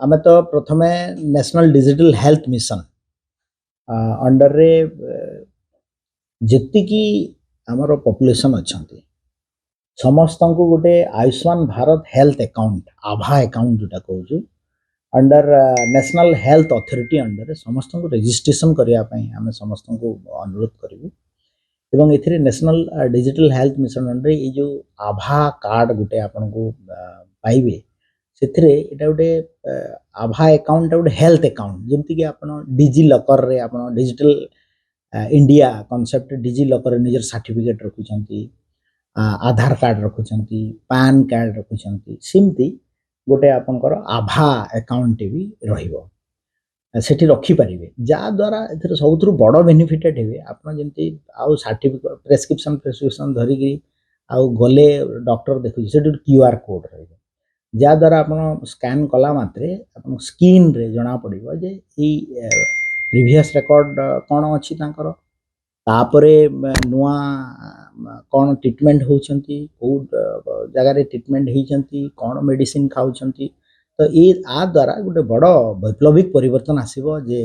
आमे तो प्रथमे national digital health mission under रे जेति की आमर पॉपुलेशन अच्छी समस्त को गोटे आयुष्मान भारत हेल्थ अकाउंट आभा अकाउंट जोटा कहूँ under national health authority under समस्त को रजिस्ट्रेशन करने आम समस्त को अनुरोध करूँ एवं ए national digital health mission under ये जो आभा कार्ड गोटे आपन को पाइबे से गोटे आभा अकाउंट गोटे हेल्थ अकाउंट जमती कि आप डिजी लकर रे आप डिजिटल इंडिया कॉन्सेप्ट डिजी लकर निजर सर्टिफिकेट रखुंट आधार कार्ड रखुंट पैन कार्ड रखुंट सेमती गोटे आपंकर आभा अकाउंट भी रहिबो सेठी रखिपारे जहाँद्वारा ए सब बड़ बेनिफिटेड हे आपमती आउ सर्टिफिकेट प्रेस्क्रिप्शन धरिकी आउ गले डॉक्टर देखुचे से क्यूआर कोड रही जहाँद्वारा आप स्कैन कला मात्रे आप स्क्रीन रे जना पड़ो जे प्रीवियस रिकॉर्ड कौन अच्छी तापरे नुआ कौन ट्रीटमेंट होती कौ जगार ट्रीटमेंट होती कौन मेडिसिन खाऊंती तो ये आ द्वारा गोटे बड़ वैप्लविक परिवर्तन आसो जे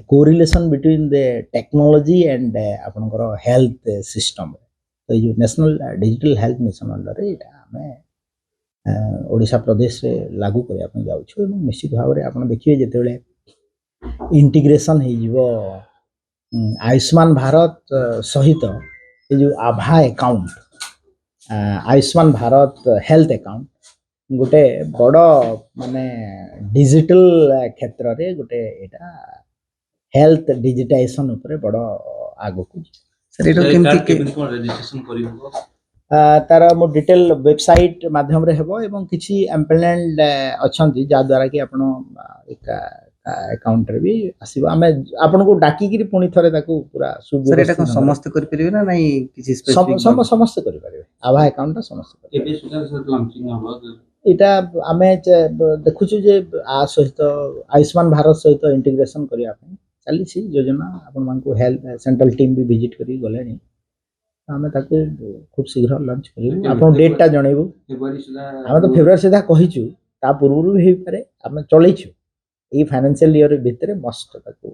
correlation between the technology and आपनकर हेल्थ सिस्टम तो ये national digital health mission under आम ओडिशा प्रदेश रे लागू करने जाऊँ निश्चित भाव में आप देखिए जिते इंटीग्रेशन हो आयुष्मान भारत सहित ये जो आभा account Ayushman Bharat health account गोटे बड़ माने डिजिटल क्षेत्र रे गोटे एटा हेल्थ डिजिटाइजेशन ऊपर बड़ आगो को सर एटा केमती कोन रजिस्ट्रेशन करिवो तार मो डिटेल वेबसाइट माध्यम रे हेबो एवं किछि एम्प्लॉयमेंट अछंती जा द्वारा कि आपण एक अकाउंट रे भी आसीबो आमे आपण को डाकी कि पुनी थरे ताको पूरा सर एटा कोन समस्त करि परिबे ना नहीं किछि स्पेसिफिक समस्त करि परिबे आभा अकाउंट समस्त एबे सुधा सर लॉन्चिंग हबो इटा आमे देखुछु जे आ सहित आयुष्मान भारत सहित इंटीग्रेशन करिया चली योजना आपण मान को हेल्थ सेंट्रल टीम भी विजिट करी गलेनी आमे ताको खूब शीघ्र लॉन्च करिवु आपण डेट टा जणैबु फेब्रुआरी सुधा आमे तो फेब्रुआरी सुधा कहिछु ता पूर्व भी हेइ पारे आमे चलैछु ए फाइनेंशियल ईयर भितरे मस्ट ताको